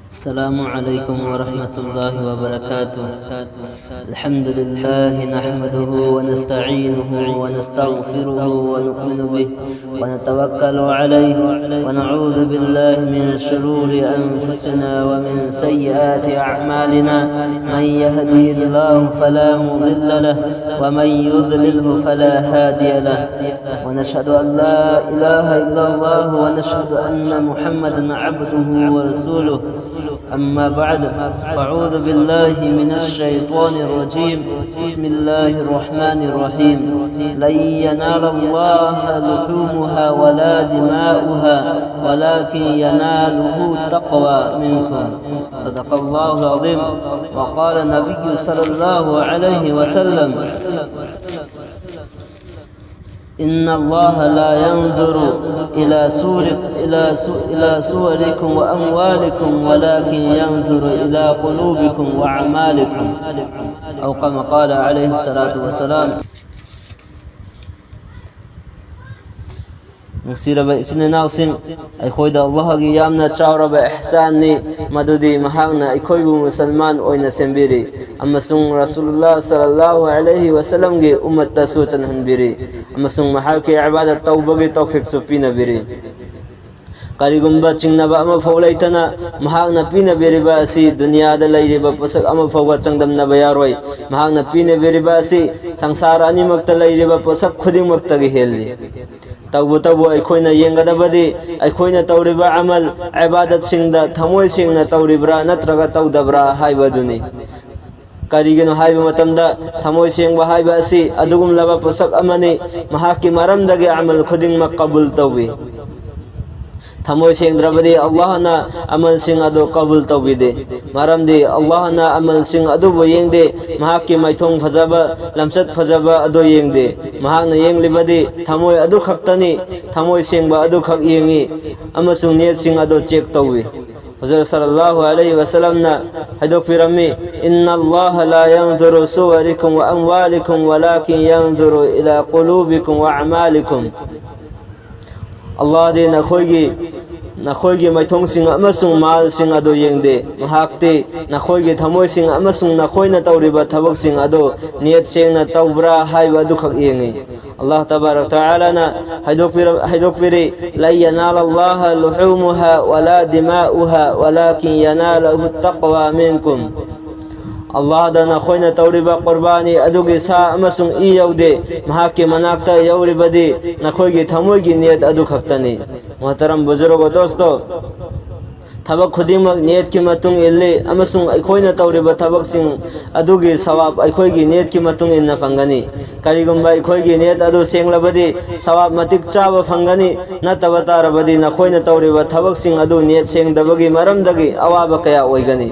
السلام عليكم ورحمة الله وبركاته. الحمد لله نحمده ونستعينه ونستغفره ونؤمن به ونتوكل عليه ونعوذ بالله من شرور أنفسنا ومن سيئات أعمالنا. من يهدي الله فلا مضل له ومن يضلله فلا هادي له. ونشهد أن لا إله إلا الله ونشهد أن محمدا عبده ورسوله. أما بعد، فأعوذ بالله من الشيطان الرجيم. بسم الله الرحمن الرحيم. لن ينال الله لحومها ولا دماؤها ولكن يناله التقوى منكم. صدق الله العظيم. وقال النبي صلى الله عليه وسلم: إن الله لا ينظر إلى صوركم وأموالكم ولكن ينظر إلى قلوبكم وأعمالكم، أو كما قال عليه الصلاة والسلام. نصيرب إسناوسين أخويدا الله يامنا تشاورب إحساني مدودي مهانا أخويبو مسلمان أوين سنبيري أما سون رسول الله صلى الله عليه وسلم جي أمة تسوتن هنبيري أما سون محاكي عبادة توبة توفيق سفينة بيري قريغمبا چنگنبا اما فوليتنا مهاغنا پينا بيريبا اسي دنيا دا ليريبا پسك اما فوغا چنگدمنا بياروي مهاغنا پينا بيريبا اسي سنسار اني مكتا ليريبا پسك خودي مكتا هيلي تبو ايكوينا ينگدبدي ايكوينا توريبا عمل عبادت سنگدا ثموي سنگنا توريبرا نترغا تودبرا هايبدوني كاريگنو هايبا متمدا ثموي سنگبا هايبا اسي ادغم لبا پسك امني مهاكي مرمدغي عمل خودين مقبول توبي ثموي سيندربدي الله نا عمل سين ادو قبول توبيدي مرمدي الله نا عمل سين ادو بو ينگدي مهاكي مايثون فجبا لمسد فجبا ادو ينگدي مهانا ينگليبدي ثموي ادو خقتني ثموي سينگبا ادو خق ينگي امسون نيت سين ادو چيك توبي. حضرت صلى الله عليه وسلم حدوك في رمي: إن الله لا ينظر صوركم وأموالكم ولكن ينظر إلى قلوبكم وأعمالكم. الله دي نخويجي مايثون سين امسون مال سين ادو ينگدي مهاكتي نخويجي ثموي سين امسون نخوينا توريبا ثبك سين ادو نيت سينا توبرا هايبا دو خق ينگي. الله تبارك وتعالى حيدوك بيري: لا ينال الله لحومها ولا دماؤها ولكن يناله التقوى منكم. الله دنا خوينا توريبا قرباني ادوغي سا امسون اي يودي مهاكي مناكتا يوري بدي نخويگي ثمويگي نيت ادو خقتني. محترم بزرگو دوستو، ثبك خديمك نيت كي متون إلي أمسون أيكوينا توريبا ثبك سين أدوغي ثواب أيكويگي نيت كي متون إننا فنغني كاريگمبا أيكويگي نيت أدو سين لبدي ثواب متك چابا فنغني نتبتار بدي نخوينا توريبا ثبك سين أدو نيت سين دبغي مرم دغي أواب كيا ويغني.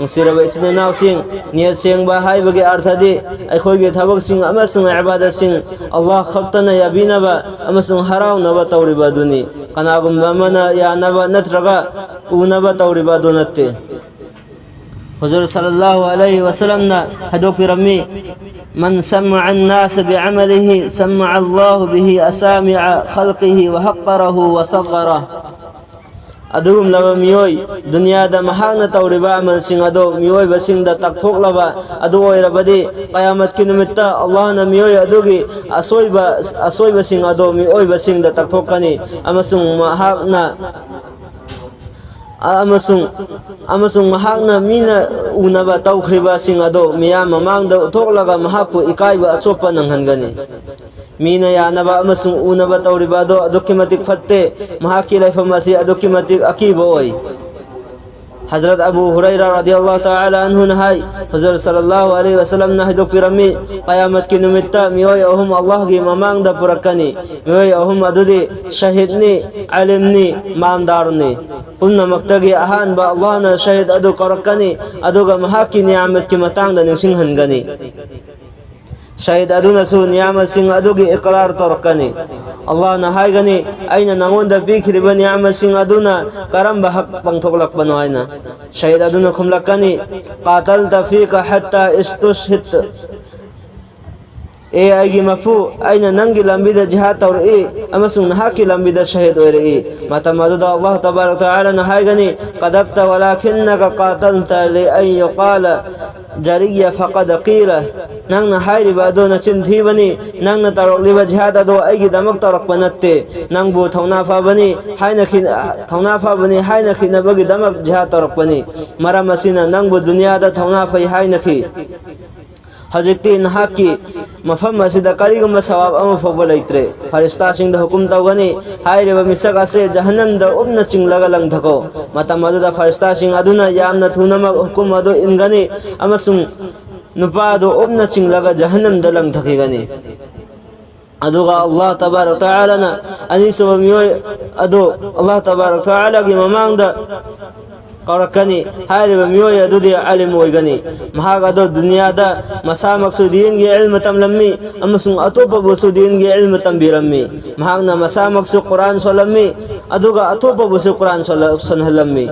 ꯅꯨꯡꯁꯤꯔꯕ ꯏꯆꯤꯟ ꯏꯅꯥꯎꯁꯤꯡ ꯅꯤꯌꯠ ꯁꯦꯡꯕ ꯍꯥꯏꯕꯒꯤ ꯑꯔꯊꯗꯤ ꯑꯩꯈꯣꯏꯒꯤ ꯊꯕꯛꯁꯤꯡ ꯑꯃꯁꯨꯡ ꯏꯕꯥꯗꯠꯁꯤꯡ ꯑꯜꯂꯥꯍ ꯈꯛꯇꯅ ꯌꯥꯕꯤꯅꯕ ꯑꯃꯁꯨꯡ ꯍꯔꯥꯎꯅꯕ ꯇꯧꯔꯤꯕ ꯑꯗꯨꯅꯤ ꯀꯅꯥꯒꯨꯝꯕ ꯑꯃꯅ ꯌꯥꯅꯕ ꯅꯠꯇ꯭ꯔꯒ ꯎꯅꯕ ꯇꯧꯔꯤꯕ ꯑꯗꯨ ꯅꯠꯇꯦ حضور صلى الله عليه وسلم هدوك برمي من سمع الناس بعمله سمع الله به أسامع خلقه وحقره وصغره أدوم لما ميوي دنيا دا محانا توربا عمل سين أدو ميوي بسين دا تقفوق لبا أدو ويربدي قيامت كنمتا الله نميوي أدوغي أصوي بسين أدو ميوي بسين دا تقفوقني أما سن محانا amasung mahakna mina unaba tawkhriba sing ado miyam mamangda uthoklaga mahakpu ikaiba achopa nanghangani mina yanaba amasung unaba tawriba do adukimatik fatte mahaki laifam asi adukimatik akiba oi حضرت ابو هريره رضي الله تعالى عنه نهاي حضور صلى الله عليه وسلم نهدو برمي قيامت کی نمتا میوی اهم الله کی ممانگ دا پرکانی میوی اهم ادودی شهیدنی علمنی ماندارنی پن مقتگی اهان با الله نا شهید ادو کرکانی ادو گا محاکی نعمت کی متانگ دا نشین هنگانی شهید ادو نسو نعمت سنگ ادو کی اقرار ترکانی الله نهايغني أين نعون دا بيكري بني عمل سين أدونا كرم بحق بانتوغلق بنوائنا شهيد أدونا كم لكني قاتلت فيك حتى استشهدت إيه أيجي مفو أين ننجي لمبيدا جهات أو إيه أما سن نهاكي لمبيدا شهيد أو إيه ما تمادد الله تبارك وتعالى نهايغني قدبت ولكنك قاتلت لأن يقال جرية فقد قيل نحن حيري بادونا چنتي بني نحن ترق لبا جهاد دو أيجي دمك ترق بنتي نحن ثونا فابني حينكي نبغي دمك جهاد ترق بني مرا مسينا نحن دنيا دا ثونا في حينكي حجكتي نحكي مفهم مسيدا كريغم سواب أما فبليتري فرشتا سين دا حكم تاوغني حيري بمسك أسي جهنم دا أبنا چنگ لغا لنگ تھكو متى دا فرشتا سين أدونا يامنا ثونما حكم أدو إنغني أما سن نپا دو أبنا چنگ لغا جهنم دا لنگ تھكي غني أدوغا الله تبارك وتعالى أنيس وميوي أدو الله تبارك وتعالى كي ممانگ دا قركني هاي بميوي أدودي علم ويغني محاق أدو الدنيا دا مسا مقصودين جي علم تملمي أما سن أطوبة بسودين جي علم تنبيرمي محاقنا مسا مقصود قرآن سولمي أدوغا أطوبة بسو قرآن سنهلمي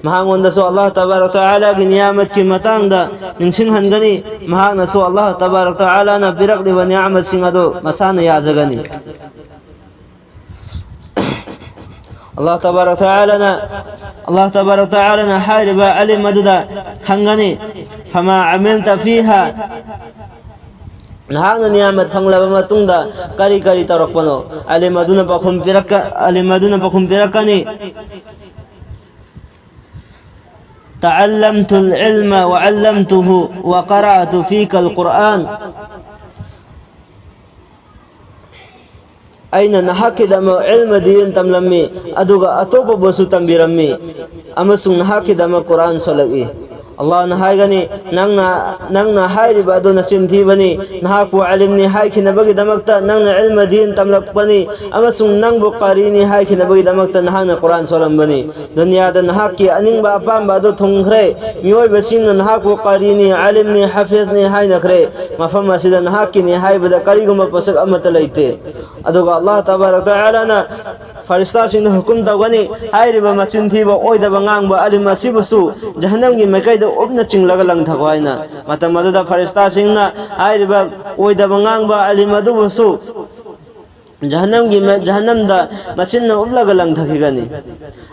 محاق وندسو الله تبارك وتعالى كي نعمت كي متان دا ننشن هنغني محاقنا سو الله تبارك وتعالى نبرق دي ونعمت سن أدو مسانا يازغني الله تبارك وتعالى حارب علم مددا هنغني فما عملت فيها نهانا نعمت فنغلب متوندا كاري كاري ترقبنو علم مدنا بكم بركني تعلمت العلم وعلمته وقرأت فيك القرآن أين نحكي دم علم دين تملمي أدوغا أتوب بسو تنبيرمي أمسون نحكي دم قرآن سلقي الله نهايغني نغنا حيري بادو نچنتي بني نحاكو علمني حيكي نبغي دمكتا نغنا علم دين تملق بني أمسون نغبو قاريني حيكي نبغي دمكتا نحانا قرآن سلم بني دنيا دا نحكي أنين بأبان بادو تنخري ميوي بسين نحاكو قاريني علمني حفظني حي نخري مفهم سيدا نحكي نحاي بدا قريقو مبسك أمت ليتي أدوغا الله تبارك وتعالى فرشتا سين حكم تاوغني حيري بمچنتي با اويدا بنغان با علم سيبسو جهنم گي مكايدا أبنا چنگ لغا لنگ تھكوائنا متى مدد فرشتا سيننا حيري با اويدا بنغان با علم دو بسو جهنم دا مچن أبلغ لنگ تھكيغني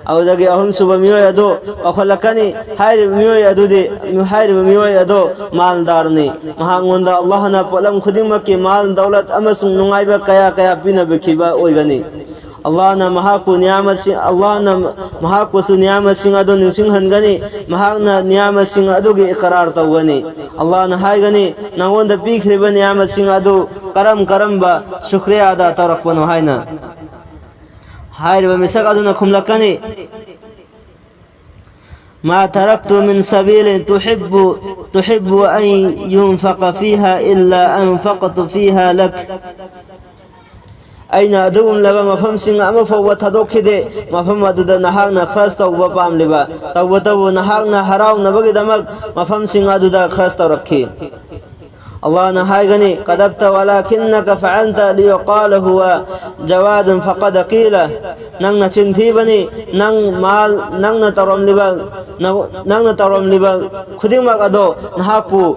أو داگي أهم سوبا ميوي أدو أخلقاني حيري ميوي أدو دي حيري ميوي أدو مال دارني محاقون دا الله نا پلم خدين مكي مال دولت أمسن نغايبا كيا بينا بكيبا اويغني الله نا محاقو نعمت سين الله نا محاقو سو نعمت سين أدو نسين هنغني محاقنا نعمت سين أدو گي إقرار توغني الله نا هايغني نغون دا بيكري با نعمت سين أدو کرم با شکریہ ادا ترق بنو هاينا هاي بمسك أدو نكم لكني ما تركت من سبيل تحب أن ينفق فيها إلا أنفقت فيها لك ꯑꯩꯅ ꯑꯗꯨꯒꯨꯝꯂꯕ ꯃꯐꯝꯁꯤꯡ ꯑꯃ ꯐꯥꯎꯕ ꯊꯥꯗꯣꯛꯈꯤꯗꯦ ꯃꯐꯝ ꯑꯗꯨꯗ ꯅꯍꯥꯛꯅ ꯈꯔꯁ ꯇꯧꯕ ꯄꯥꯝꯂꯤꯕ ꯇꯧꯕꯇꯕꯨ ꯅꯍꯥꯛꯅ ꯍꯔꯥꯎꯅꯕꯒꯤꯗꯃꯛ ꯃꯐꯝꯁꯤꯡ ꯑꯗꯨꯗ ꯈꯔꯁ ꯇꯧꯔꯛꯈꯤ الله هايغني قدبت ولكنك فعلت ليقال هو جواد فقد قيل نن تشنثيبني نن مال نن ترم لبا خدمك أدو نهاكو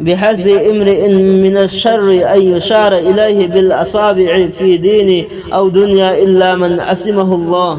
بحسب امرئ من الشر أن يشار إليه بالأصابع في دين أو دنيا إلا من عصمه الله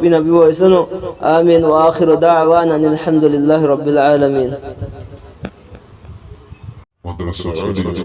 pina biwo isunu amin wa akhiru da'wana alhamdulillahi rabbil alamin مدرسة عالية